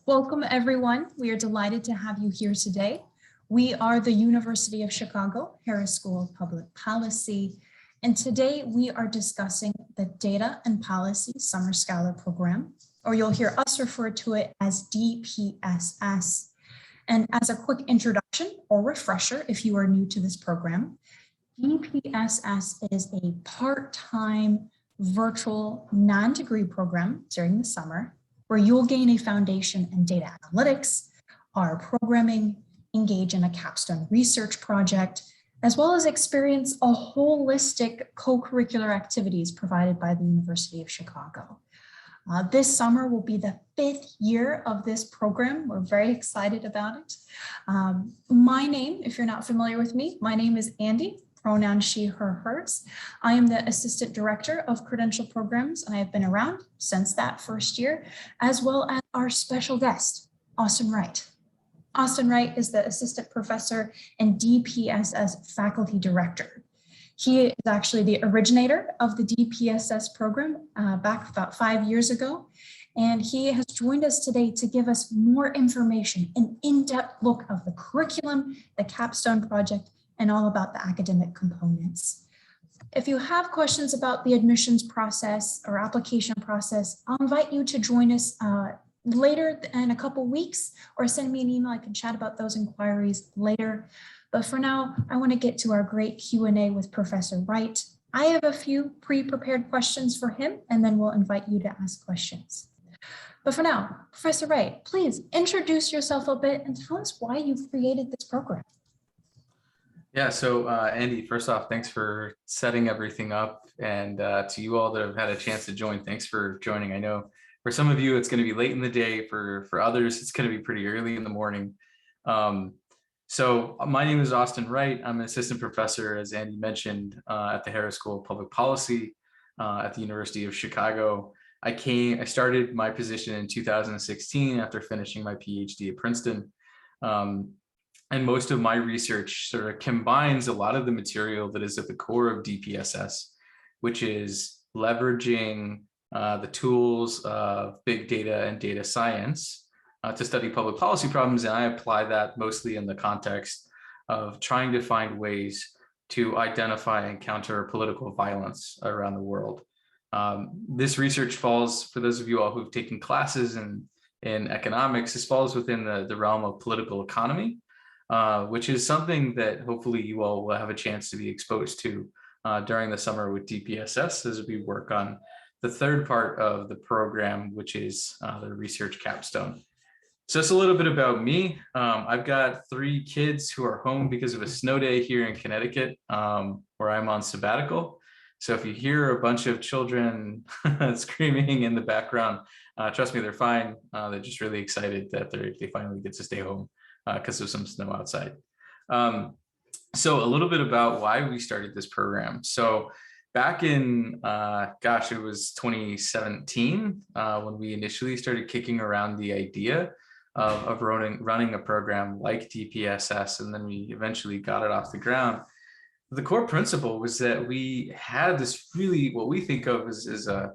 Welcome, everyone. We are delighted to have you here today. We are the University of Chicago Harris School of Public Policy, and today we are discussing the Data and Policy Summer Scholar Program, or you'll hear us refer to it as DPSS. And as a quick introduction or refresher, if you are new to this program, DPSS is a part-time virtual non-degree program during the summer where you'll gain a foundation in data analytics, R programming, engage in a capstone research project, as well as experience a holistic co-curricular activities provided by the University of Chicago. This summer will be the 5th year of this program. We're very excited about it. My name, if you're not familiar with me, my name is Andy. Pronoun she, her, hers. I am the Assistant Director of Credential Programs, and I have been around since that first year, as well as our special guest, Austin Wright. Austin Wright is the Assistant Professor and DPSS Faculty Director. He is actually the originator of the DPSS program back about 5 years ago, and he has joined us today to give us more information, an in-depth look of the curriculum, the Capstone project, and all about the academic components. If you have questions about the admissions process or application process, I'll invite you to join us later in a couple weeks, or send me an email. I can chat about those inquiries later. But for now, I want to get to our great Q&A with Professor Wright. I have a few pre-prepared questions for him, and then we'll invite you to ask questions. But for now, Professor Wright, please introduce yourself a bit and tell us why you've created this program. Yeah, so Andy, first off, thanks for setting everything up, and to you all that have had a chance to join, thanks for joining. I know for some of you, it's going to be late in the day. For others, it's going to be pretty early in the morning. So my name is Austin Wright. I'm an assistant professor, as Andy mentioned, at the Harris School of Public Policy at the University of Chicago. I started my position in 2016 after finishing my PhD at Princeton. And most of my research sort of combines a lot of the material that is at the core of DPSS, which is leveraging the tools of big data and data science to study public policy problems. And I apply that mostly in the context of trying to find ways to identify and counter political violence around the world. This research falls, for those of you all who've taken classes in economics, this falls within the realm of political economy. Which is something that hopefully you all will have a chance to be exposed to during the summer with DPSS as we work on the third part of the program, which is the research capstone. So it's a little bit about me. I've got 3 kids who are home because of a snow day here in Connecticut, where I'm on sabbatical. So if you hear a bunch of children screaming in the background, trust me, they're fine. They're just really excited that they finally get to stay home because of some snow outside. So a little bit about why we started this program. So back in, it was 2017 when we initially started kicking around the idea of running a program like DPSS, and then we eventually got it off the ground. The core principle was that we had this really, what we think of as a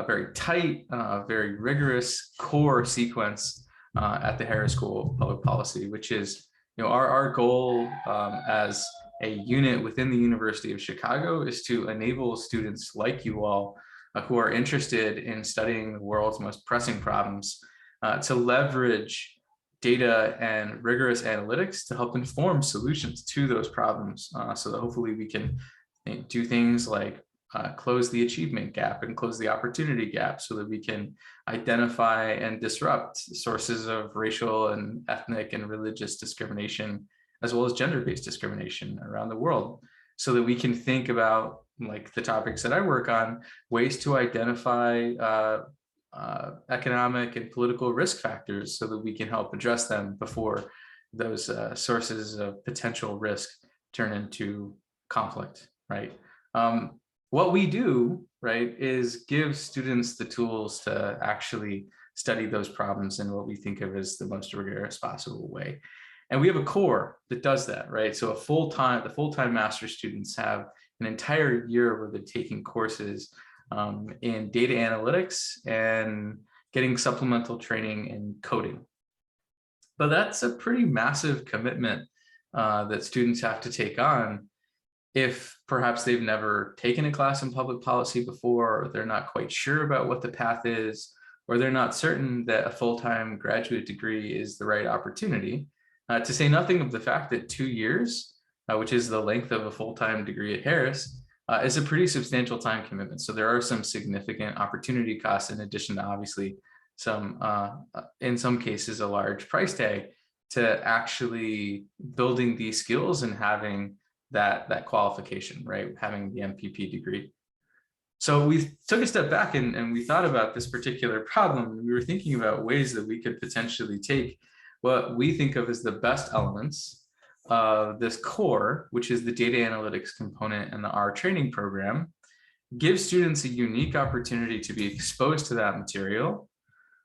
very tight, very rigorous core sequence at the Harris School of Public Policy, which is, our goal as a unit within the University of Chicago is to enable students like you all who are interested in studying the world's most pressing problems to leverage data and rigorous analytics to help inform solutions to those problems, so that hopefully we can do things like close the achievement gap and close the opportunity gap, so that we can identify and disrupt sources of racial and ethnic and religious discrimination, as well as gender-based discrimination around the world, so that we can think about, like the topics that I work on, ways to identify economic and political risk factors so that we can help address them before those sources of potential risk turn into conflict, right? What we do, right, is give students the tools to actually study those problems in what we think of as the most rigorous possible way. And we have a core that does that, right? So the full-time master's students have an entire year where they're taking courses in data analytics and getting supplemental training in coding. But that's a pretty massive commitment that students have to take on if perhaps they've never taken a class in public policy before, or they're not quite sure about what the path is, or they're not certain that a full-time graduate degree is the right opportunity, to say nothing of the fact that 2 years, which is the length of a full-time degree at Harris, is a pretty substantial time commitment. So there are some significant opportunity costs in addition to obviously some, in some cases, a large price tag to actually building these skills and having that qualification, right? Having the MPP degree. So we took a step back and we thought about this particular problem. We were thinking about ways that we could potentially take what we think of as the best elements of this core, which is the data analytics component in the R training program, give students a unique opportunity to be exposed to that material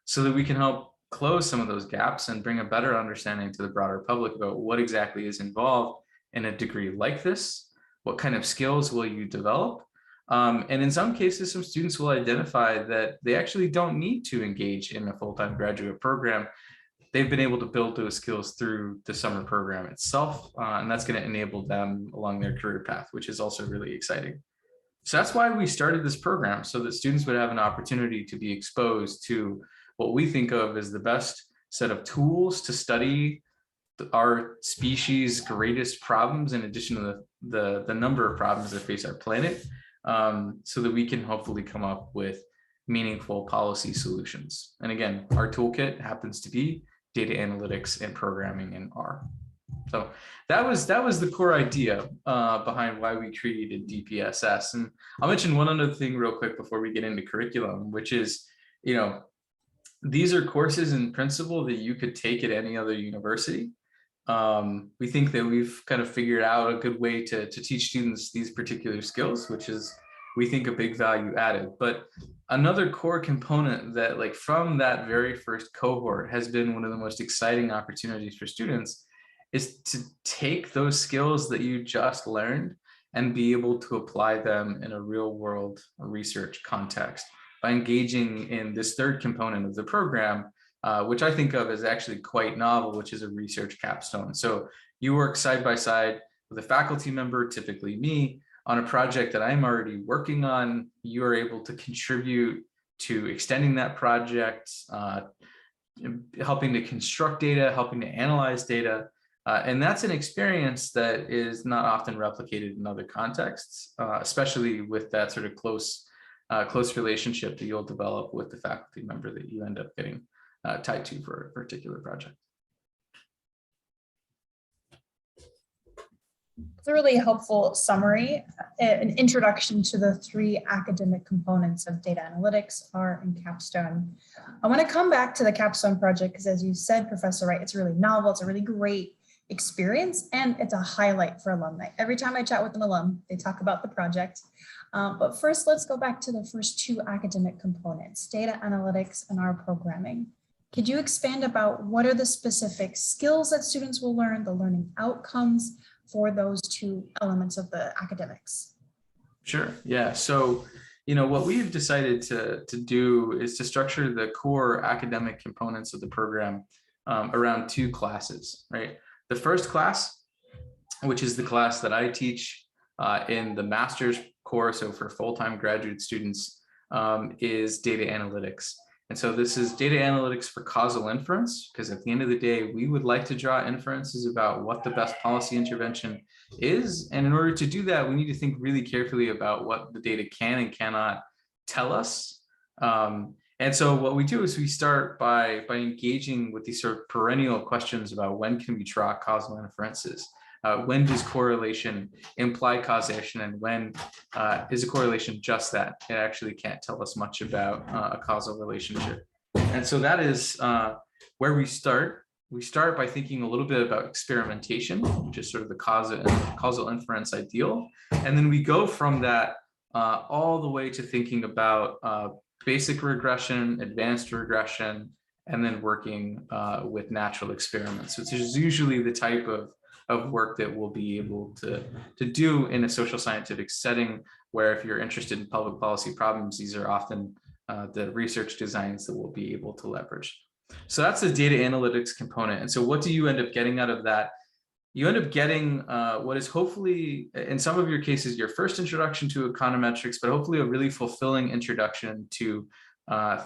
so that we can help close some of those gaps and bring a better understanding to the broader public about what exactly is involved in a degree like this, what kind of skills will you develop? And in some cases, some students will identify that they actually don't need to engage in a full-time graduate program. They've been able to build those skills through the summer program itself, and that's going to enable them along their career path, which is also really exciting. So that's why we started this program, so that students would have an opportunity to be exposed to what we think of as the best set of tools to study our species' greatest problems, in addition to the number of problems that face our planet, so that we can hopefully come up with meaningful policy solutions. And again, our toolkit happens to be data analytics and programming in R. So that was the core idea behind why we created DPSS. And I'll mention one other thing real quick before we get into curriculum, which is, these are courses in principle that you could take at any other university. We think that we've kind of figured out a good way to teach students these particular skills, which is, we think, a big value added. But another core component that, like, from that very first cohort has been one of the most exciting opportunities for students is to take those skills that you just learned and be able to apply them in a real world research context by engaging in this third component of the program, which I think of as actually quite novel, which is a research capstone. So you work side by side with a faculty member, typically me, on a project that I'm already working on. You are able to contribute to extending that project, helping to construct data, helping to analyze data. And that's an experience that is not often replicated in other contexts, especially with that sort of close relationship that you'll develop with the faculty member that you end up getting tied to for a particular project. It's a really helpful summary, an introduction to the 3 academic components of data analytics, R, and Capstone. I want to come back to the Capstone project because, as you said, Professor Wright, it's really novel. It's a really great experience, and it's a highlight for alumni. Every time I chat with an alum, they talk about the project. But first, let's go back to the first 2 academic components, data analytics and R programming. Could you expand about what are the specific skills that students will learn, the learning outcomes for those 2 elements of the academics? Sure, yeah. So, what we've decided to do is to structure the core academic components of the program around 2 classes, right? The first class, which is the class that I teach in the master's course, so for full-time graduate students, is data analytics. And so this is data analytics for causal inference, because at the end of the day, we would like to draw inferences about what the best policy intervention is. And in order to do that, we need to think really carefully about what the data can and cannot tell us. And so what we do is we start by engaging with these sort of perennial questions about when can we draw causal inferences? When does correlation imply causation, and when is a correlation just that? It actually can't tell us much about a causal relationship. And so that is where we start. We start by thinking a little bit about experimentation, which is sort of the causal inference ideal. And then we go from that all the way to thinking about basic regression, advanced regression, and then working with natural experiments, which is usually the type of work that we'll be able to do in a social scientific setting, where if you're interested in public policy problems, these are often the research designs that we'll be able to leverage. So that's the data analytics component. And so what do you end up getting out of that? You end up getting what is hopefully, in some of your cases, your first introduction to econometrics, but hopefully a really fulfilling introduction to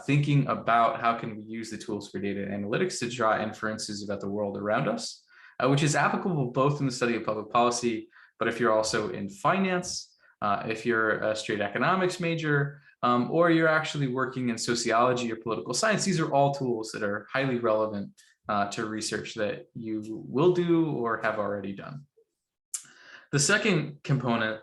thinking about how can we use the tools for data analytics to draw inferences about the world around us, which is applicable both in the study of public policy, but if you're also in finance, if you're a straight economics major, or you're actually working in sociology or political science, these are all tools that are highly relevant to research that you will do or have already done. The second component,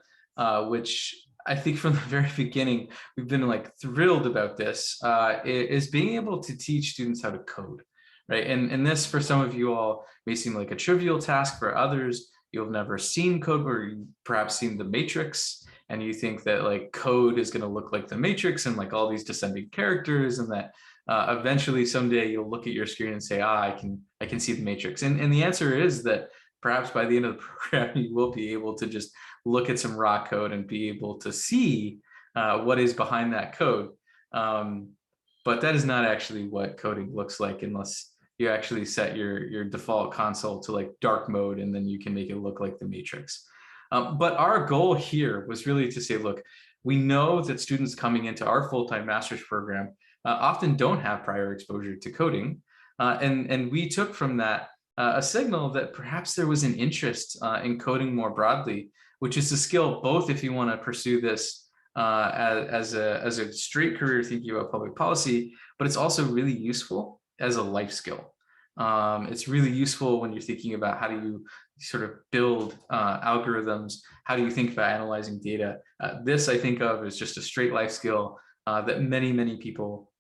which I think from the very beginning, we've been like thrilled about this, is being able to teach students how to code, right? And this, for some of you all, may seem like a trivial task. For others, you've never seen code, or you've perhaps seen The Matrix, and you think that like code is going to look like The Matrix and like all these descending characters, and that eventually someday you'll look at your screen and say, I can see The Matrix. And the answer is that perhaps by the end of the program, you will be able to just look at some raw code and be able to see what is behind that code. But that is not actually what coding looks like unless you actually set your default console to like dark mode, and then you can make it look like The Matrix. But our goal here was really to say, look, we know that students coming into our full-time master's program often don't have prior exposure to coding. And we took from that a signal that perhaps there was an interest in coding more broadly, which is a skill both if you want to pursue this as a straight career thinking about public policy, but it's also really useful as a life skill. It's really useful when you're thinking about how do you sort of build algorithms, how do you think about analyzing data. This I think of as just a straight life skill that many, many people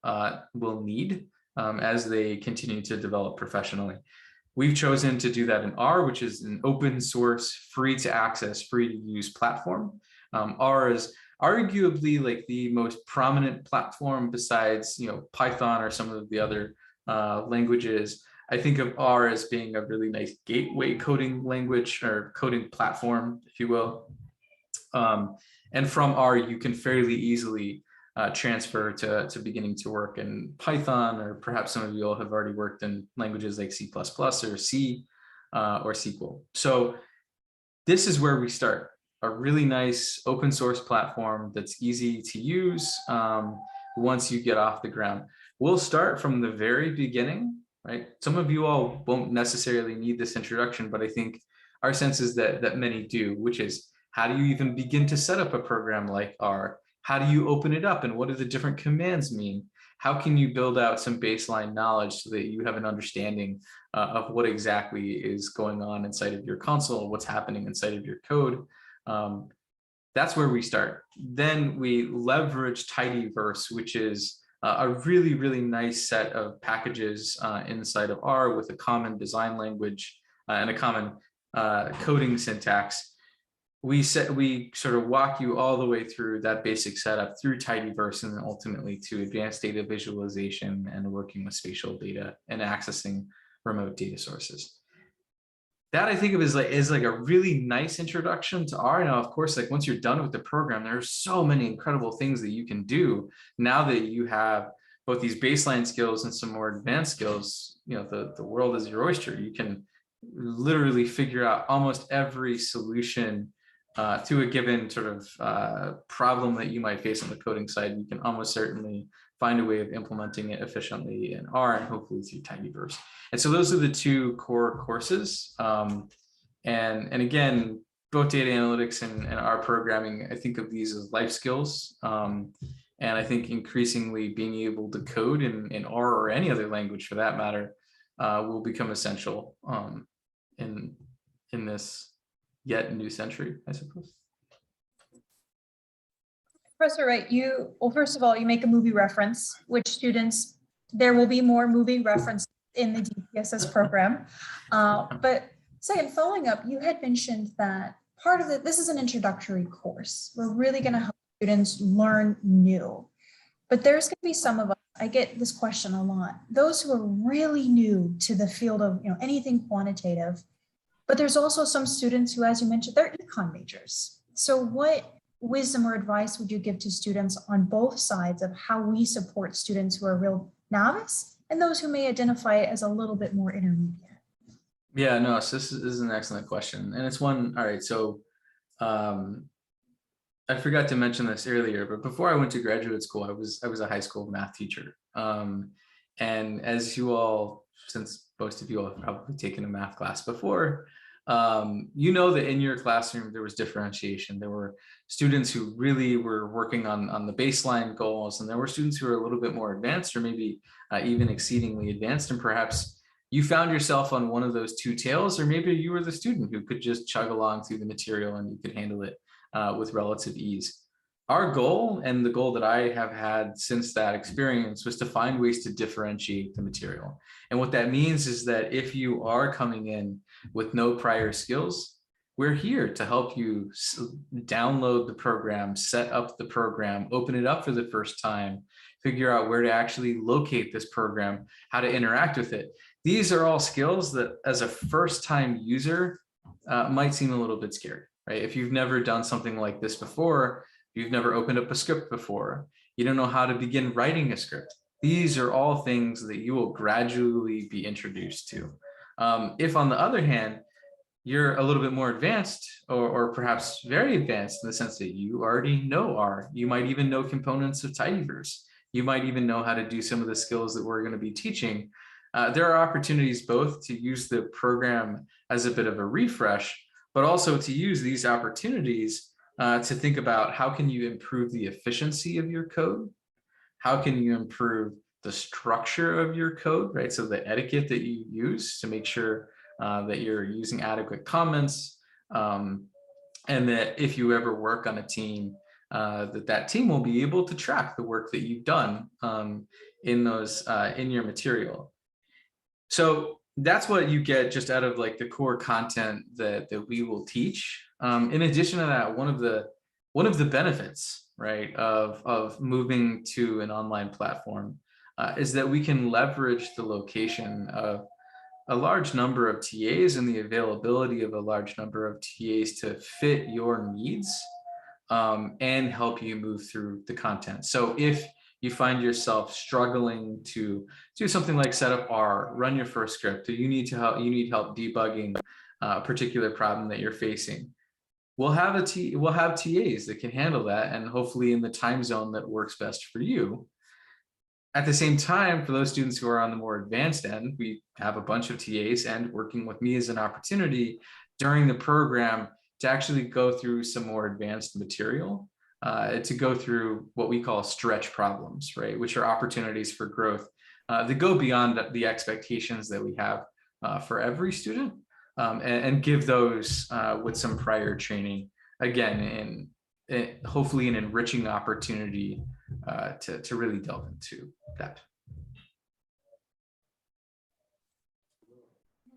will need as they continue to develop professionally. We've chosen to do that in R, which is an open source, free to access, free to use platform. R is arguably like the most prominent platform besides, Python or some of the other languages. I think of R as being a really nice gateway coding language or coding platform, if you will. And from R, you can fairly easily transfer to beginning to work in Python, or perhaps some of you all have already worked in languages like C++ or C or SQL. So this is where we start, a really nice open source platform that's easy to use once you get off the ground. We'll start from the very beginning, right? Some of you all won't necessarily need this introduction, but I think our sense is that many do, which is, how do you even begin to set up a program like R? How do you open it up, and what do the different commands mean? How can you build out some baseline knowledge so that you have an understanding of what exactly is going on inside of your console, what's happening inside of your code? That's where we start. Then we leverage tidyverse, which is a really, really nice set of packages inside of R with a common design language and a common coding syntax. We sort of walk you all the way through that basic setup through tidyverse, and then ultimately to advanced data visualization and working with spatial data and accessing remote data sources. That I think of as like a really nice introduction to R. Now, of course, like once you're done with the program, there are so many incredible things that you can do now that you have both these baseline skills and some more advanced skills. The world is your oyster. You can literally figure out almost every solution to a given sort of problem that you might face on the coding side. You can almost certainly find a way of implementing it efficiently in R, and hopefully through tidyverse. And so those are the two core courses. And again, both data analytics and R programming, I think of these as life skills. And I think increasingly being able to code in R or any other language for that matter will become essential in this yet new century, I suppose. Professor Wright, first of all, you make a movie reference, which students, there will be more movie references in the DPSS program. But second, following up, you had mentioned that part of this is an introductory course. We're really going to help students learn new. But there's going to be some of us, I get this question a lot, those who are really new to the field of anything quantitative. But there's also some students who, as you mentioned, they're econ majors. So what wisdom or advice would you give to students on both sides of how we support students who are real novice and those who may identify as a little bit more intermediate? Yeah, no, so this is an excellent question. And it's one, all right, so I forgot to mention this earlier, but before I went to graduate school, I was a high school math teacher. And as you all, since most of you all have probably taken a math class before, you know that in your classroom there was differentiation. There were students who really were working on the baseline goals, and there were students who were a little bit more advanced, or maybe even exceedingly advanced. And perhaps you found yourself on one of those two tails, or maybe you were the student who could just chug along through the material and you could handle it with relative ease. Our goal, and the goal that I have had since that experience, was to find ways to differentiate the material. And what that means is that if you are coming in with no prior skills, we're here to help you download the program, set up the program, open it up for the first time, figure out where to actually locate this program, how to interact with it. These are all skills that, as a first-time user, might seem a little bit scary, right? If you've never done something like this before, you've never opened up a script before, you don't know how to begin writing a script. These are all things that you will gradually be introduced to. If, on the other hand, you're a little bit more advanced, or perhaps very advanced in the sense that you already know R, you might even know components of tidyverse, you might even know how to do some of the skills that we're going to be teaching. There are opportunities both to use the program as a bit of a refresh, but also to use these opportunities to think about how can you improve the efficiency of your code? How can you improve the structure of your code, right? So the etiquette that you use to make sure that you're using adequate comments, and that if you ever work on a team, that team will be able to track the work that you've done in your material. So that's what you get just out of like the core content that we will teach. In addition to that, one of the benefits, right, of moving to an online platform is that we can leverage the location of a large number of TAs and the availability of a large number of TAs to fit your needs and help you move through the content. So if you find yourself struggling to do something like set up R, run your first script, or you need help debugging a particular problem that you're facing, we'll have TAs that can handle that, and hopefully in the time zone that works best for you. At the same time, for those students who are on the more advanced end, we have a bunch of TAs, and working with me is an opportunity during the program to actually go through some more advanced material, to go through what we call stretch problems, right? Which are opportunities for growth that go beyond the expectations that we have for every student, and give those with some prior training, again, in hopefully an enriching opportunity to really delve into that.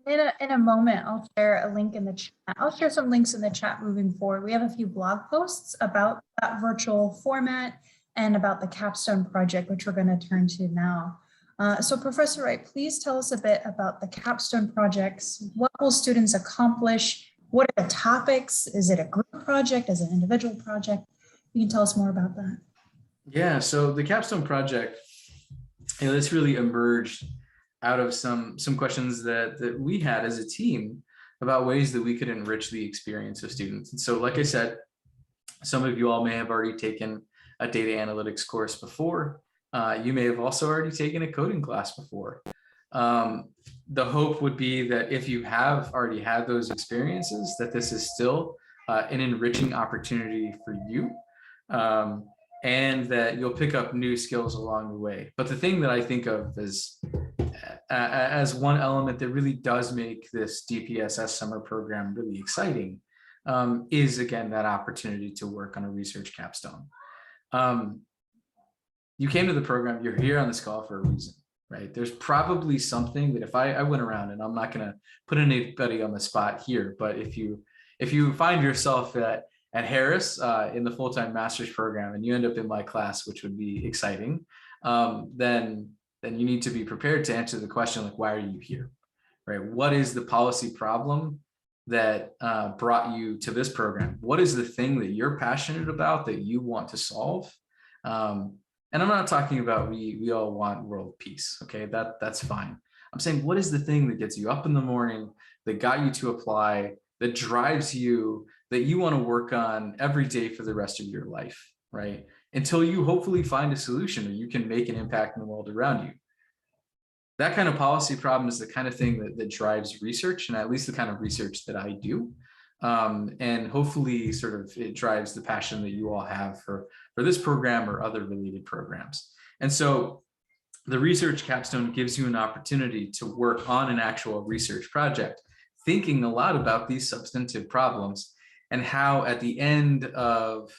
In a moment, I'll share a link in the chat. I'll share some links in the chat moving forward. We have a few blog posts about that virtual format and about the Capstone project, which we're going to turn to now. So Professor Wright, please tell us a bit about the Capstone projects. What will students accomplish? What are the topics? Is it a group project? Is it an individual project? You can tell us more about that. Yeah, so the Capstone project, this really emerged out of some questions that we had as a team about ways that we could enrich the experience of students. And so, like I said, some of you all may have already taken a data analytics course before. You may have also already taken a coding class before. The hope would be that if you have already had those experiences, that this is still an enriching opportunity for you, and that you'll pick up new skills along the way. But the thing that I think of as one element that really does make this DPSS summer program really exciting is, again, that opportunity to work on a research capstone. You came to the program, you're here on this call for a reason, right? There's probably something that if I went around, and I'm not going to put anybody on the spot here, but if you find yourself at Harris in the full-time master's program and you end up in my class, which would be exciting, then you need to be prepared to answer the question, like, why are you here, right? What is the policy problem that brought you to this program? What is the thing that you're passionate about that you want to solve? And I'm not talking about we all want world peace. Okay, that's fine. I'm saying, what is the thing that gets you up in the morning, that got you to apply, that drives you, that you want to work on every day for the rest of your life, right? Until you hopefully find a solution or you can make an impact in the world around you. That kind of policy problem is the kind of thing that drives research, and at least the kind of research that I do. And hopefully sort of it drives the passion that you all have for this program or other related programs. And so the research capstone gives you an opportunity to work on an actual research project, thinking a lot about these substantive problems and how at the end of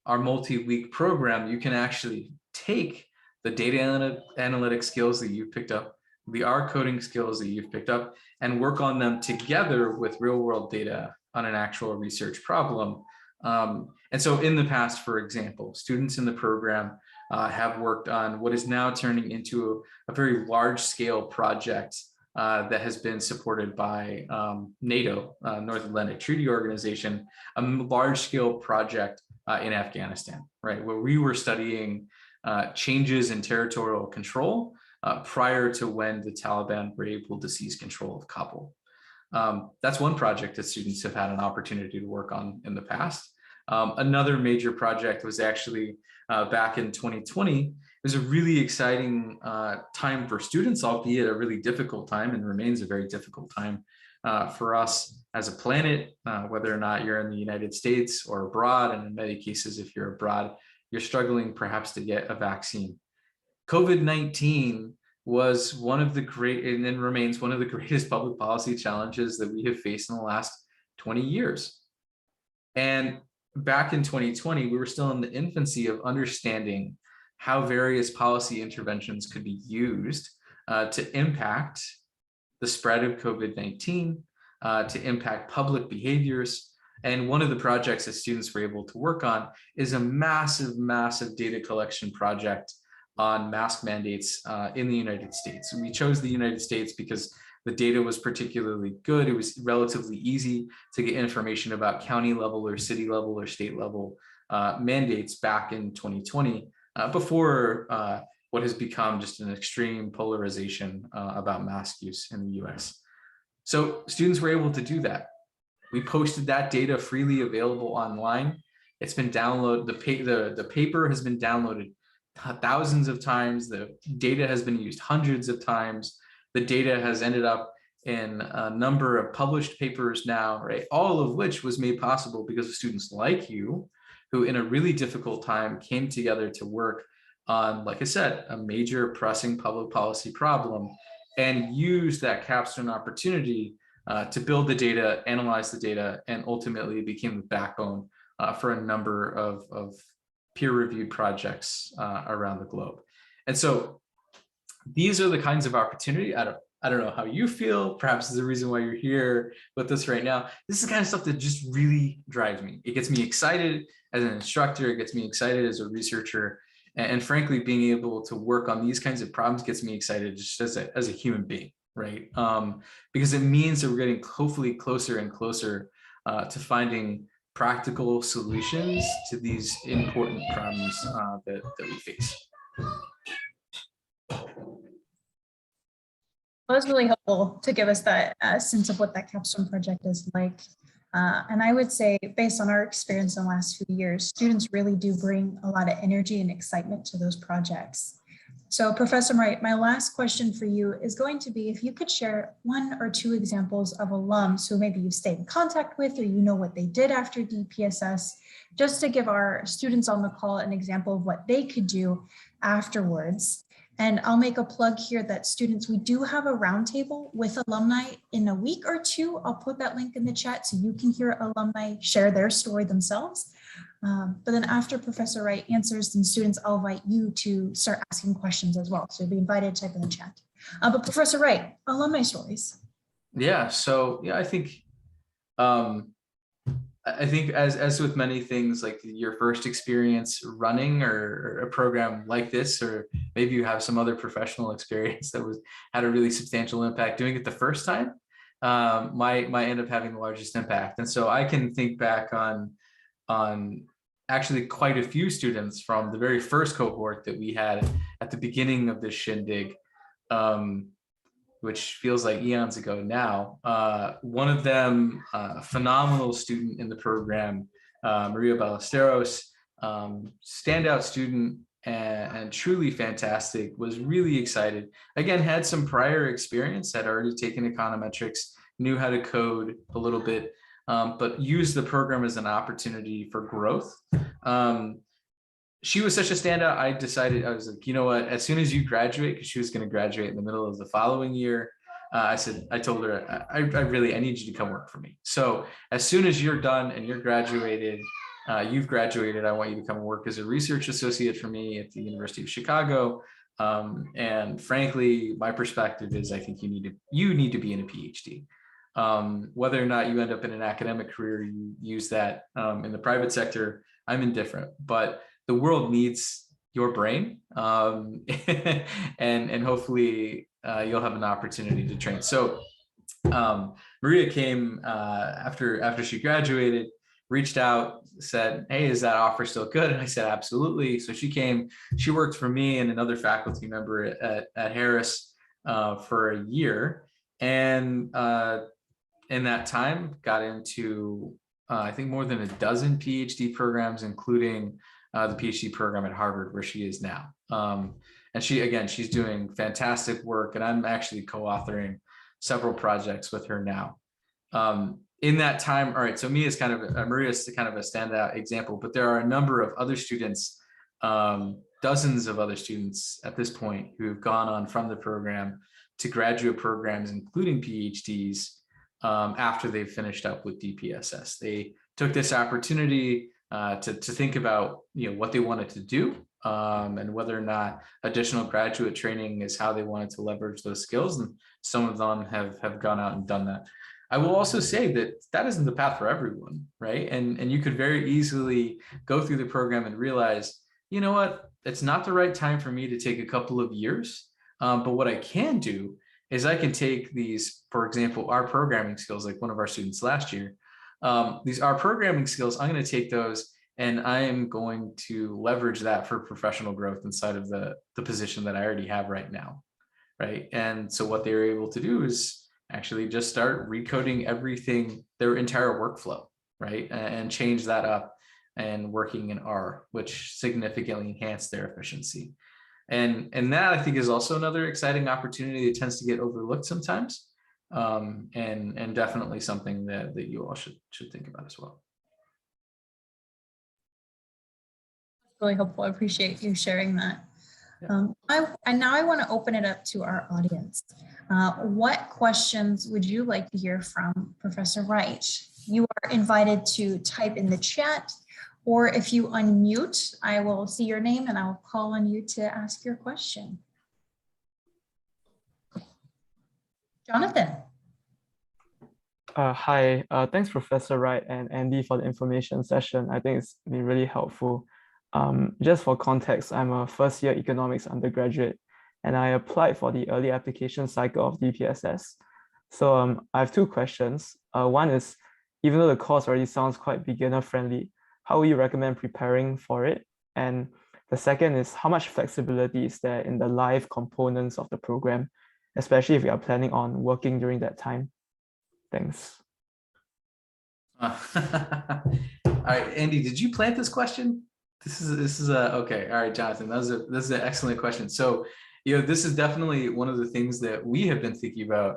our multi-week program, you can actually take the data analytic skills that you've picked up, the R coding skills that you've picked up, and work on them together with real world data on an actual research problem. And so in the past, for example, students in the program have worked on what is now turning into a very large scale project that has been supported by NATO, North Atlantic Treaty Organization, a large scale project in Afghanistan, right? Where we were studying changes in territorial control prior to when the Taliban were able to seize control of Kabul. That's one project that students have had an opportunity to work on in the past. Another major project was actually back in 2020. It was a really exciting time for students, albeit a really difficult time, and remains a very difficult time for us as a planet, whether or not you're in the United States or abroad. And in many cases, if you're abroad, you're struggling perhaps to get a vaccine. COVID-19 was one of the and remains one of the greatest public policy challenges that we have faced in the last 20 years. And back in 2020, we were still in the infancy of understanding how various policy interventions could be used to impact the spread of COVID-19, to impact public behaviors. And one of the projects that students were able to work on is a massive, massive data collection project on mask mandates in the United States. And we chose the United States because the data was particularly good. It was relatively easy to get information about county level or city level or state level mandates back in 2020, before what has become just an extreme polarization about mask use in the US. So students were able to do that. We posted that data freely available online. It's been downloaded, the paper has been downloaded thousands of times. The data has been used hundreds of times. The data has ended up in a number of published papers now, right? All of which was made possible because of students like you, who in a really difficult time came together to work on, like I said, a major pressing public policy problem, and use that capstone opportunity to build the data, analyze the data, and ultimately became the backbone for a number of peer-reviewed projects around the globe. And so these are the kinds of opportunity. I don't know how you feel. Perhaps is the reason why you're here with us right now. This is the kind of stuff that just really drives me. It gets me excited as an instructor. It gets me excited as a researcher. And frankly, being able to work on these kinds of problems gets me excited just as a human being, right? Because it means that we're getting hopefully closer and closer to finding practical solutions to these important problems that we face. Well, it's really helpful to give us that sense of what that capstone project is like. And I would say, based on our experience in the last few years, students really do bring a lot of energy and excitement to those projects. So Professor Wright, my last question for you is going to be if you could share one or two examples of alums who maybe you've stayed in contact with, or you know what they did after DPSS, just to give our students on the call an example of what they could do afterwards. And I'll make a plug here that students, we do have a roundtable with alumni in a week or two. I'll put that link in the chat so you can hear alumni share their story themselves. But then after Professor Wright answers, then students, I'll invite you to start asking questions as well. So you'll be invited to type in the chat. But Professor Wright, alumni stories. Yeah, so yeah, I think as with many things, like your first experience running or a program like this, or maybe you have some other professional experience that had a really substantial impact, doing it the first time might end up having the largest impact. And so I can think back on actually quite a few students from the very first cohort that we had at the beginning of this shindig, which feels like eons ago now. One of them, a phenomenal student in the program, Maria Ballesteros, standout student and truly fantastic, was really excited. Again, had some prior experience, had already taken econometrics, knew how to code a little bit, but used the program as an opportunity for growth. She was such a standout. I decided, I was like, you know what, as soon as you graduate, because she was going to graduate in the middle of the following year, I told her, I need you to come work for me. So as soon as you're done and you're graduated, you've graduated, I want you to come work as a research associate for me at the University of Chicago. And frankly, my perspective is I think you need to be in a PhD. Whether or not you end up in an academic career, you use that in the private sector, I'm indifferent, but the world needs your brain, and hopefully you'll have an opportunity to train. So Maria came after she graduated, reached out, said, hey, is that offer still good? And I said, absolutely. So she came, she worked for me and another faculty member at Harris for a year. And in that time, got into, I think, more than a dozen PhD programs, including the PhD program at Harvard, where she is now. And she's doing fantastic work, and I'm actually co-authoring several projects with her now. In that time, all right, so Maria is kind of a standout example, but there are a number of other students, dozens of other students at this point, who have gone on from the program to graduate programs, including PhDs, after they've finished up with DPSS. They took this opportunity to think about what they wanted to do, and whether or not additional graduate training is how they wanted to leverage those skills. And some of them have gone out and done that. I will also say that isn't the path for everyone, right? And you could very easily go through the program and realize, you know what, it's not the right time for me to take a couple of years. But what I can do is I can take these, for example, our programming skills, like one of our students last year, these are programming skills. I'm going to take those and I am going to leverage that for professional growth inside of the position that I already have right now, right? And so what they were able to do is actually just start recoding everything, their entire workflow, right? And change that up and working in R, which significantly enhanced their efficiency. And that, I think, is also another exciting opportunity that tends to get overlooked sometimes, and definitely something that you all should think about as well. Really helpful. I appreciate you sharing that. And now I want to open it up to our audience. What questions would you like to hear from Professor Wright? You are invited to type in the chat, or if you unmute, I will see your name and I will call on you to ask your question. Jonathan. Hi, thanks Professor Wright and Andy for the information session. I think it's been really helpful. Just for context, I'm a first-year economics undergraduate, and I applied for the early application cycle of DPSS. So I have two questions. One is, even though the course already sounds quite beginner-friendly, how would you recommend preparing for it? And the second is, how much flexibility is there in the live components of the program, especially if you are planning on working during that time? Thanks. All right, Andy, did you plant this question? This is okay. All right, Jonathan, this is an excellent question. So, this is definitely one of the things that we have been thinking about.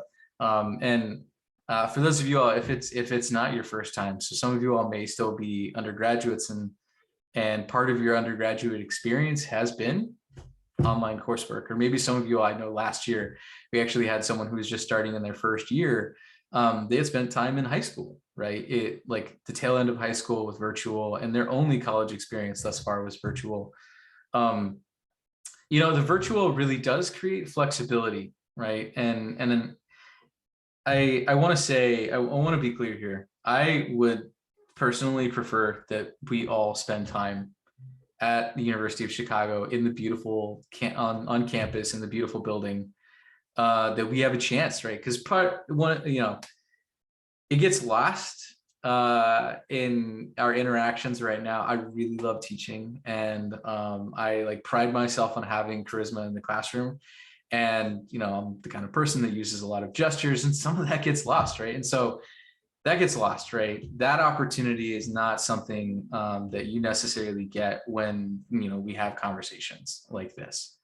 For those of you all, if it's not your first time, so some of you all may still be undergraduates, and part of your undergraduate experience has been online coursework, or maybe some of you all, I know last year we actually had someone who was just starting in their first year. They had spent time in high school, right? Like the tail end of high school with virtual, and their only college experience thus far was virtual. The virtual really does create flexibility, right? And then I want to say, I want to be clear here. I would personally prefer that we all spend time at the University of Chicago in the beautiful, on campus in the beautiful building, that we have a chance, right? Because it gets lost in our interactions right now. I really love teaching, and I like pride myself on having charisma in the classroom. And, you know, I'm the kind of person that uses a lot of gestures, and some of that gets lost, right? And so that gets lost, right? That opportunity is not something that you necessarily get when, you know, we have conversations like this,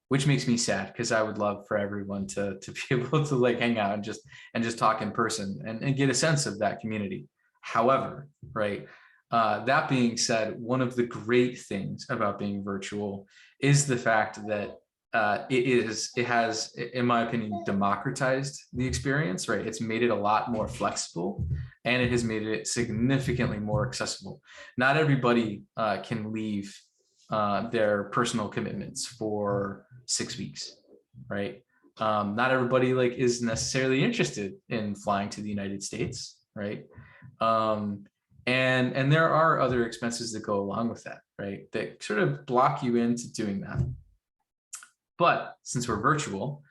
which makes me sad, because I would love for everyone to be able to like hang out and just talk in person and get a sense of that community. However, right, that being said, one of the great things about being virtual is the fact that it has, in my opinion, democratized the experience, right? It's made it a lot more flexible, and it has made it significantly more accessible. Not everybody can leave their personal commitments for 6 weeks, right? Not everybody like is necessarily interested in flying to the United States, right? And there are other expenses that go along with that, right? That sort of block you into doing that. But since we're virtual,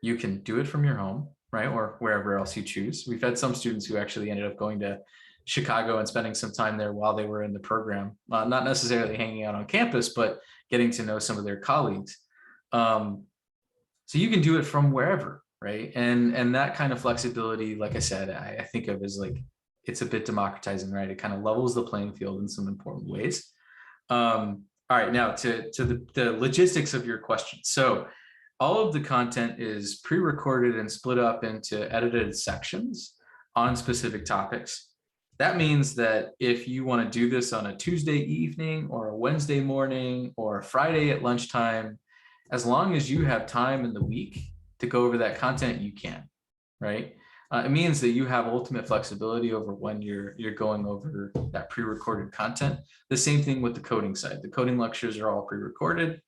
you can do it from your home, right? Or wherever else you choose. We've had some students who actually ended up going to Chicago and spending some time there while they were in the program, not necessarily hanging out on campus, but getting to know some of their colleagues. So you can do it from wherever, right? And that kind of flexibility, like I said, I think of as like, it's a bit democratizing, right? It kind of levels the playing field in some important ways. All right, now to the logistics of your question. So all of the content is pre-recorded and split up into edited sections on specific topics. That means that if you want to do this on a Tuesday evening or a Wednesday morning or a Friday at lunchtime, as long as you have time in the week to go over that content, you can, right? It means that you have ultimate flexibility over when you're going over that pre-recorded content. The same thing with the coding side. The coding lectures are all pre-recorded.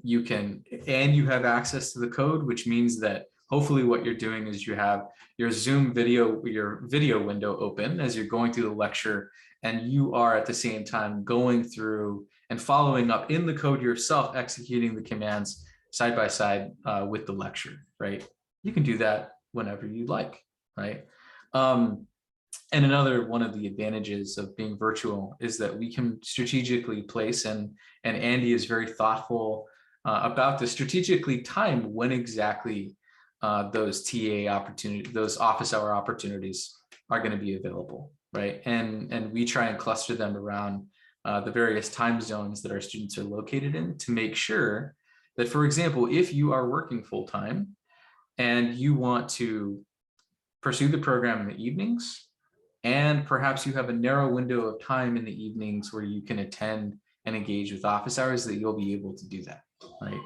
You have access to the code, which means that hopefully what you're doing is you have your Zoom video, your video window open as you're going through the lecture, and you are at the same time going through and following up in the code yourself, executing the commands side by side with the lecture, right? You can do that whenever you like, right? And another one of the advantages of being virtual is that we can strategically place, and Andy is very thoughtful about the strategically time when exactly those TA opportunities, those office hour opportunities are going to be available, right? And we try and cluster them around the various time zones that our students are located in to make sure that, for example, if you are working full-time and you want to pursue the program in the evenings, and perhaps you have a narrow window of time in the evenings where you can attend and engage with office hours, that you'll be able to do that, right?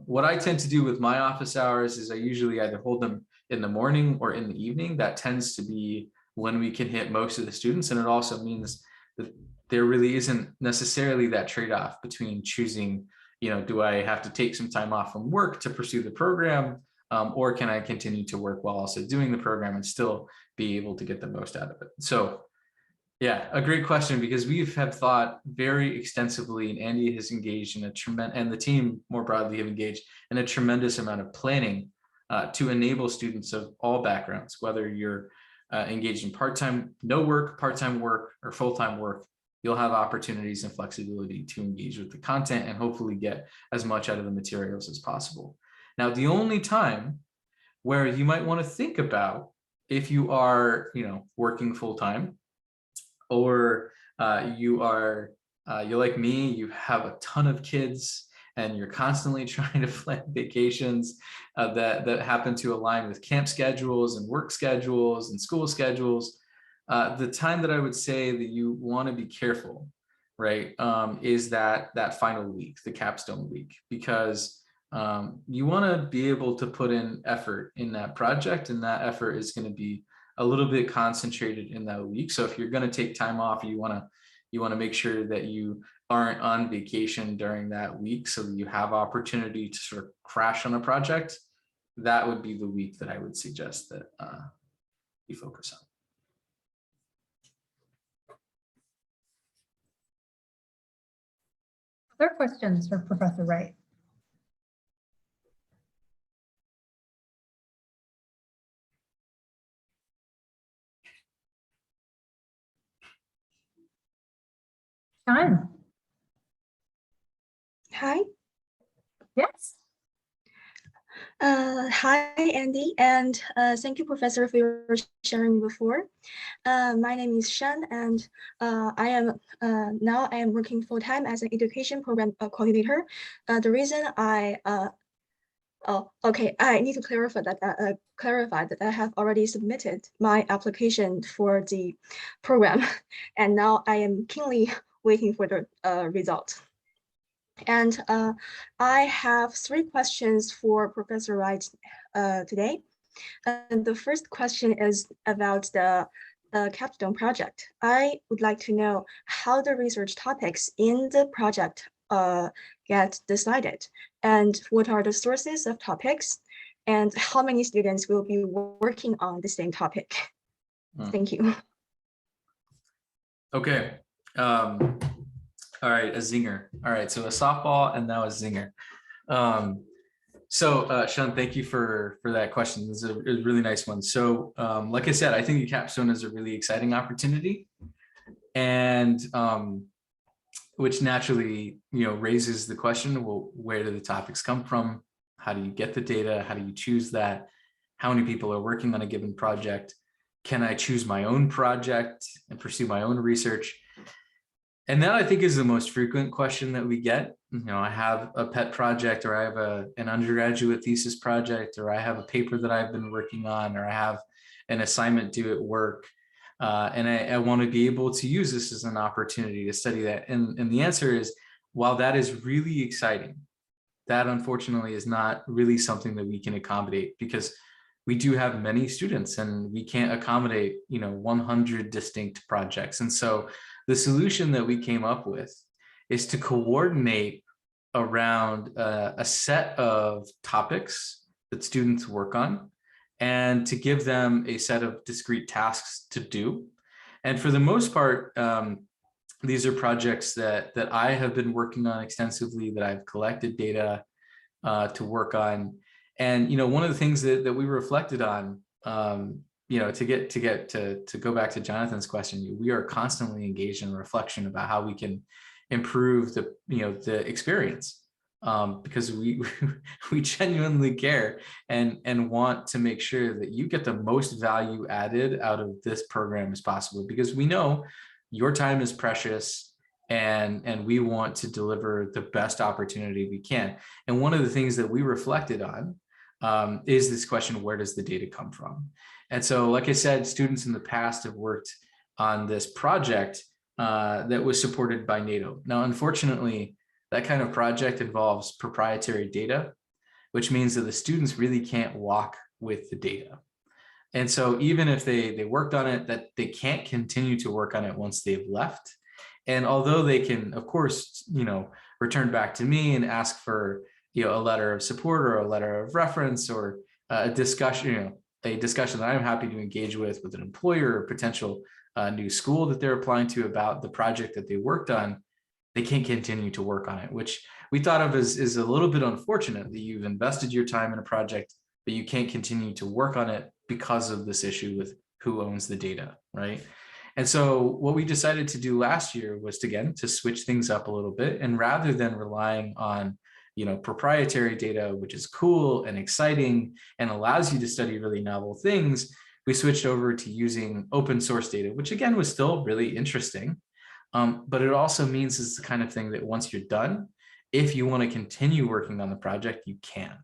What I tend to do with my office hours is I usually either hold them in the morning or in the evening. That tends to be when we can hit most of the students. And it also means that there really isn't necessarily that trade-off between choosing, you know, do I have to take some time off from work to pursue the program? Or can I continue to work while also doing the program and still be able to get the most out of it? So yeah, a great question, because we've had thought very extensively, and Andy has engaged in a tremendous, and the team more broadly have engaged in a tremendous amount of planning to enable students of all backgrounds, whether you're engaged in part-time, no work, part-time work, or full-time work, you'll have opportunities and flexibility to engage with the content and hopefully get as much out of the materials as possible. Now, the only time where you might want to think about, if you are, you know, working full-time, or you're like me, you have a ton of kids and you're constantly trying to plan vacations that happen to align with camp schedules and work schedules and school schedules. The time that I would say that you want to be careful, right, is that final week, the capstone week, because you want to be able to put in effort in that project, and that effort is going to be a little bit concentrated in that week. So if you're going to take time off, you want to make sure that you aren't on vacation during that week, so that you have opportunity to sort of crash on a project. That would be the week that I would suggest that you focus on. Other questions for Professor Wright? Sean? Hi. Yes. Hi, Andy, and thank you, Professor, for your sharing before. My name is Shan, and I am working full-time as an education program coordinator. The reason I need to clarify that I have already submitted my application for the program, and now I am keenly waiting for the result. And I have 3 questions for Professor Wright today. The first question is about the Capstone project. I would like to know how the research topics in the project get decided, and what are the sources of topics, and how many students will be working on the same topic. Thank you. Okay. All right, a zinger. All right, so a softball and now a zinger. Sean, thank you for that question. This is a really nice one. So like I said, I think the Capstone is a really exciting opportunity, and which naturally, raises the question, well, where do the topics come from? How do you get the data? How do you choose that? How many people are working on a given project? Can I choose my own project and pursue my own research? And that, I think, is the most frequent question that we get. I have a pet project, or I have an undergraduate thesis project, or I have a paper that I've been working on, or I have an assignment due at work. And I want to be able to use this as an opportunity to study that. And the answer is, while that is really exciting, that unfortunately is not really something that we can accommodate, because we do have many students and we can't accommodate 100 distinct projects. And so the solution that we came up with is to coordinate around a set of topics that students work on, and to give them a set of discrete tasks to do. And for the most part, these are projects that I have been working on extensively, that I've collected data to work on. And one of the things that we reflected on, to go back to Jonathan's question, we are constantly engaged in reflection about how we can improve the experience, because we genuinely care and want to make sure that you get the most value added out of this program as possible, because we know your time is precious, and we want to deliver the best opportunity we can. And one of the things that we reflected on is this question: where does the data come from? And so, like I said, students in the past have worked on this project that was supported by NATO. Now, unfortunately, that kind of project involves proprietary data, which means that the students really can't walk with the data. And so even if they worked on it, that they can't continue to work on it once they've left. And although they can, of course, return back to me and ask for a letter of support or a letter of reference, or a discussion that I'm happy to engage with an employer or potential new school that they're applying to about the project that they worked on, they can't continue to work on it, which we thought of as is a little bit unfortunate, that you've invested your time in a project, but you can't continue to work on it because of this issue with who owns the data, right? And so what we decided to do last year was to switch things up a little bit, and rather than relying on proprietary data, which is cool and exciting and allows you to study really novel things, we switched over to using open source data, which again was still really interesting. But it also means it's the kind of thing that once you're done, if you want to continue working on the project, you can.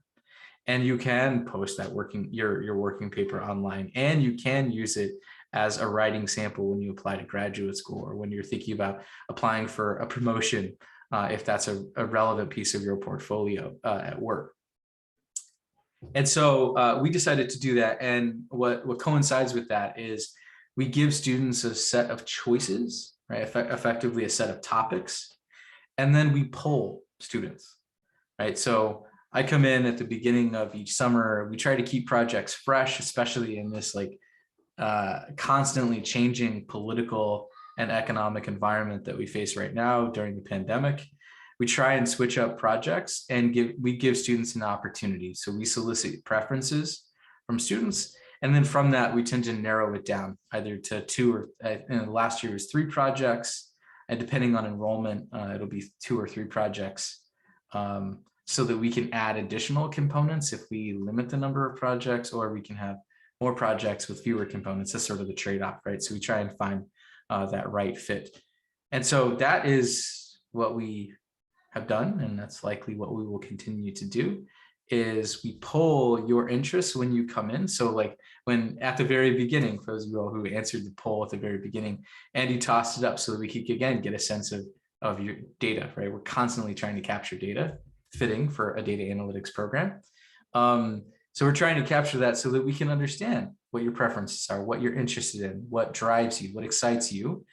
And you can post that your working paper online, and you can use it as a writing sample when you apply to graduate school, or when you're thinking about applying for a promotion, if that's a relevant piece of your portfolio at work. And so we decided to do that. And what coincides with that is we give students a set of choices, right? Effectively a set of topics. And then we poll students, right? So I come in at the beginning of each summer. We try to keep projects fresh, especially in this constantly changing political and economic environment that we face right now during the pandemic. We try and switch up projects, and we give students an opportunity. So we solicit preferences from students, and then from that we tend to narrow it down either to 2 or last year was 3 projects. and depending on enrollment, it'll be 2 or 3 projects, so that we can add additional components if we limit the number of projects, or we can have more projects with fewer components. That's sort of the trade-off, right? So we try and find that right fit. And so that is what we have done, and that's likely what we will continue to do, is we pull your interests when you come in. So like when at the very beginning, for those of you all who answered the poll at the very beginning, Andy tossed it up so that we could again get a sense of your data, right? We're constantly trying to capture data fitting for a data analytics program. So we're trying to capture that so that we can understand what your preferences are, what you're interested in, what drives you, what excites you,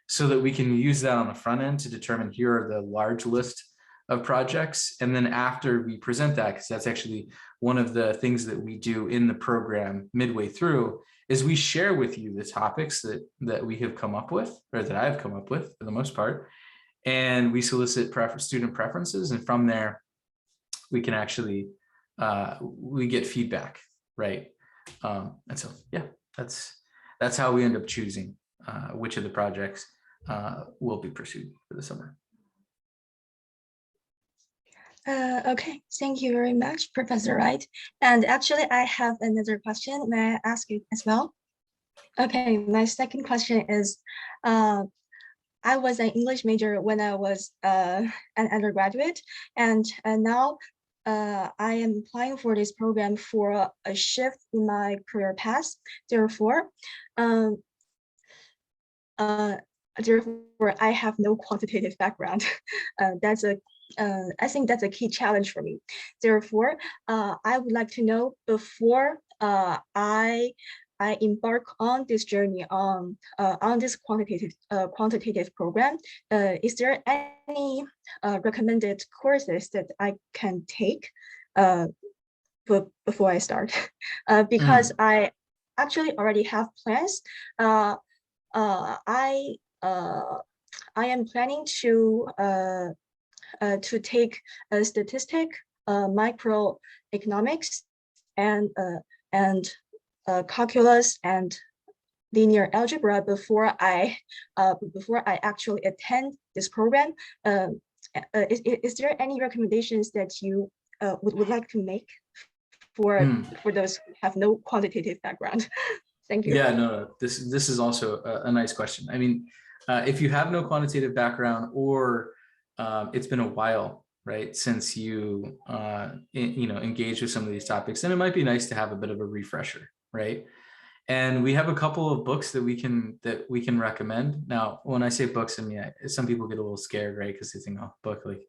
so that we can use that on the front end to determine here are the large list of projects. And then after we present that, because that's actually one of the things that we do in the program midway through, is we share with you the topics that we have come up with, or that I've come up with for the most part. And we solicit student preferences. And from there, we can actually, we get feedback, right? And so, yeah, that's how we end up choosing which of the projects will be pursued for the summer. Okay, thank you very much, Professor Wright. And actually, I have another question. May I ask you as well? Okay, my second question is, I was an English major when I was an undergraduate, and now I am applying for this program for a shift in my career path. Therefore, I have no quantitative background. I think that's a key challenge for me. Therefore, I would like to know, before I embark on this journey on this quantitative program, is there any recommended courses that I can take before I start? Because I actually already have plans. I am planning to take statistic, microeconomics, and calculus and linear algebra before I actually attend this program. Is there any recommendations that you would like to make for those who have no quantitative background? Thank you. Yeah, no, this is also a nice question. I mean, if you have no quantitative background, or it's been a while, right, since you engage with some of these topics, then it might be nice to have a bit of a refresher, right? And we have a couple of books that we can recommend. Now, when I say books, I mean, some people get a little scared, right, because they think, oh, book, like,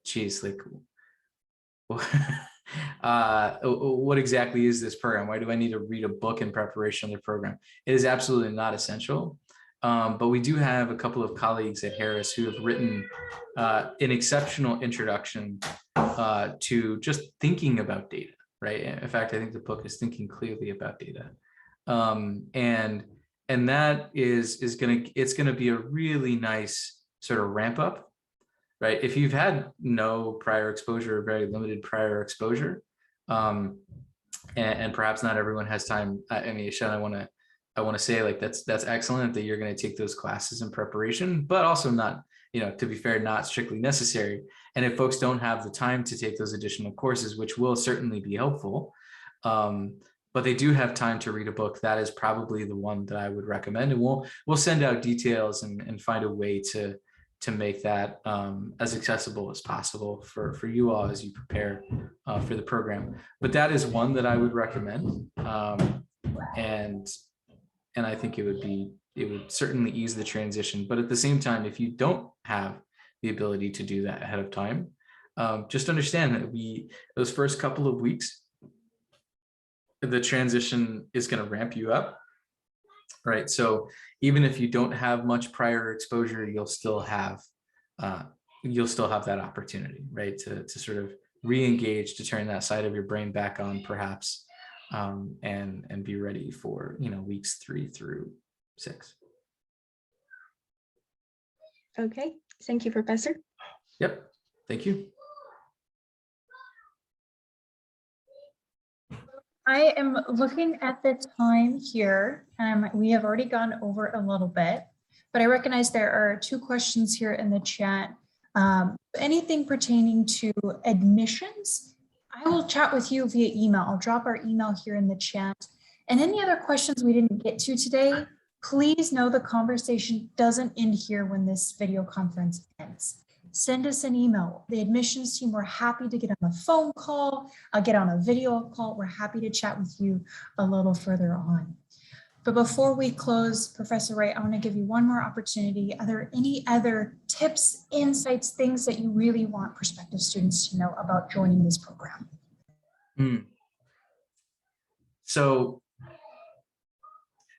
geez, like, what exactly is this program? Why do I need to read a book in preparation of the program? It is absolutely not essential. But we do have a couple of colleagues at Harris who have written an exceptional introduction to just thinking about data, right? In fact, I think the book is Thinking Clearly About Data. And that it's gonna be a really nice sort of ramp up, right? If you've had no prior exposure or very limited prior exposure, and perhaps not everyone has time. I mean, Sean, I want to say, like, that's excellent that you're going to take those classes in preparation, but also not, to be fair, not strictly necessary. And if folks don't have the time to take those additional courses, which will certainly be helpful, but they do have time to read a book, that is probably the one that I would recommend. And we'll send out details and find a way to make that as accessible as possible for you all as you prepare for the program. But that is one that I would recommend. And I think it would certainly ease the transition. But at the same time, if you don't have the ability to do that ahead of time, just understand that those first couple of weeks, the transition is going to ramp you up, right? So even if you don't have much prior exposure, you'll still have that opportunity, right? To sort of re-engage, to turn that side of your brain back on, perhaps, and be ready for weeks 3 through 6. Okay, thank you, Professor. Yep, thank you. I am looking at the time here, and we have already gone over a little bit. but I recognize there are 2 questions here in the chat. Anything pertaining to admissions, I will chat with you via email. I'll drop our email here in the chat. And any other questions we didn't get to today, please know the conversation doesn't end here when this video conference ends. Send us an email. The admissions team, we're happy to get on a phone call, get on a video call. We're happy to chat with you a little further on. But before we close, Professor Wright, I want to give you one more opportunity. Are there any other tips, insights, things that you really want prospective students to know about joining this program? So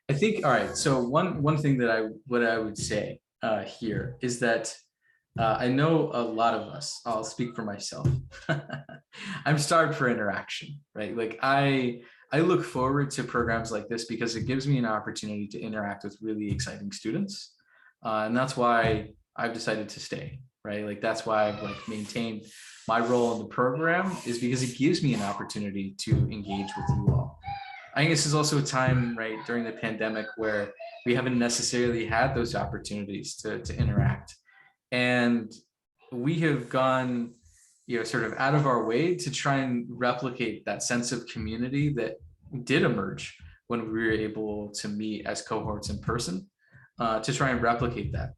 I think, all right, so one thing that I would say here is that I know a lot of us, I'll speak for myself. I'm starved for interaction, right? Like I look forward to programs like this because it gives me an opportunity to interact with really exciting students. And that's why I've decided to stay, right? Like that's why I've like maintained my role in the program, is because it gives me an opportunity to engage with you all. I think this is also a time, right, during the pandemic where we haven't necessarily had those opportunities to interact. And we have gone, sort of out of our way to try and replicate that sense of community that did emerge when we were able to meet as cohorts in person, to try and replicate that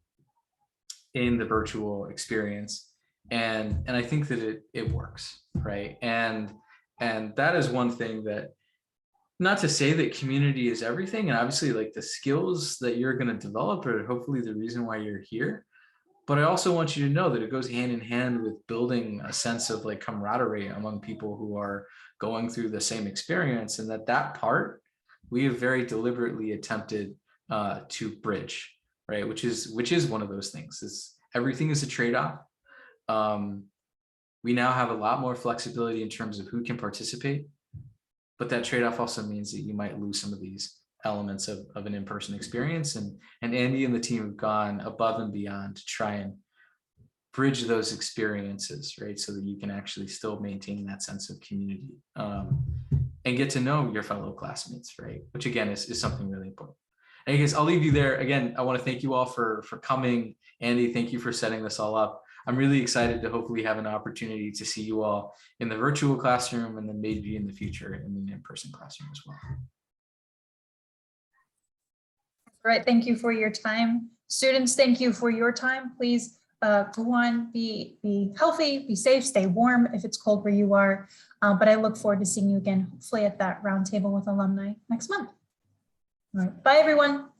in the virtual experience. And I think that it works, right? And that is one thing that, not to say that community is everything, and obviously like the skills that you're going to develop are hopefully the reason why you're here. But I also want you to know that it goes hand in hand with building a sense of like camaraderie among people who are going through the same experience, and that part we have very deliberately attempted to bridge, right? Which is one of those things. Is everything is a trade-off. We now have a lot more flexibility in terms of who can participate, but that trade-off also means that you might lose some of these elements of an in-person experience, and Andy and the team have gone above and beyond to try and bridge those experiences, right? So that you can actually still maintain that sense of community and get to know your fellow classmates, right? Which again is something really important. And I guess I'll leave you there. Again, I want to thank you all for coming. Andy, thank you for setting this all up. I'm really excited to hopefully have an opportunity to see you all in the virtual classroom, and then maybe in the future in the in-person classroom as well. All right, thank you for your time. Students, thank you for your time. Please go on, be healthy, be safe, stay warm if it's cold where you are. But I look forward to seeing you again, hopefully at that roundtable with alumni next month. All right, bye everyone.